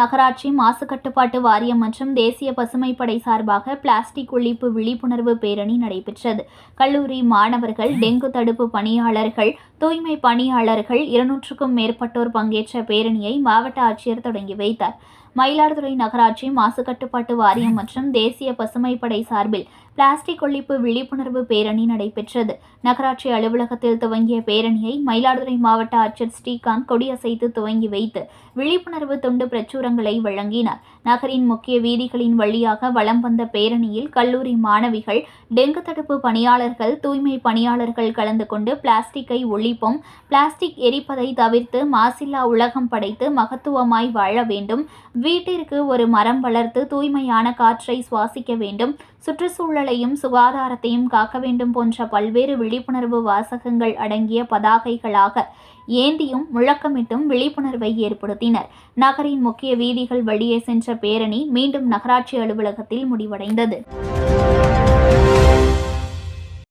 நகராட்சி மாசு கட்டுப்பாட்டு வாரியம் மற்றும் தேசிய பசுமைப்படை சார்பாக பிளாஸ்டிக் ஒழிப்பு விழிப்புணர்வு பேரணி நடைபெற்றது. கல்லூரி மாணவர்கள், டெங்கு தடுப்பு பணியாளர்கள், தூய்மை பணியாளர்கள் 200க்கும் மேற்பட்டோர் பங்கேற்ற பேரணியை மாவட்ட ஆட்சியர் தொடங்கி வைத்தார். மயிலாடுதுறை நகராட்சி மாசு கட்டுப்பாட்டு வாரியம் மற்றும் தேசிய பசுமைப்படை சார்பில் பிளாஸ்டிக் ஒழிப்பு விழிப்புணர்வு பேரணி நடைபெற்றது. நகராட்சி அலுவலகத்தில் துவங்கிய பேரணியை மயிலாடுதுறை மாவட்ட ஆட்சியர் ஸ்ரீகாந்த் கொடியசைத்து துவங்கி வைத்து விழிப்புணர்வு துண்டு பிரச்சுரங்களை வழங்கினார். நகரின் முக்கிய வீதிகளின் வழியாக வலம் வந்த பேரணியில் கல்லூரி மாணவிகள், டெங்கு தடுப்பு பணியாளர்கள், தூய்மை பணியாளர்கள் கலந்து கொண்டு பிளாஸ்டிக்கை ஒழிப்போம், பிளாஸ்டிக் எரிப்பதை தவிர்த்து மாசில்லா உலகம் படைத்து மகத்துவமாய் வாழ வேண்டும், வீட்டிற்கு ஒரு மரம் வளர்த்து தூய்மையான காற்றை சுவாசிக்க வேண்டும், சுற்றுச்சூழலையும் சுகாதாரத்தையும் காக்க வேண்டும் போன்ற பல்வேறு விழிப்புணர்வு வாசகங்கள் அடங்கிய பதாகைகளாக ஏந்தியும் முழக்கமிட்டும் விழிப்புணர்வை ஏற்படுத்தினர். நகரின் முக்கிய வீதிகள் வழியே சென்ற பேரணி மீண்டும் நகராட்சி அலுவலகத்தில் முடிவடைந்தது.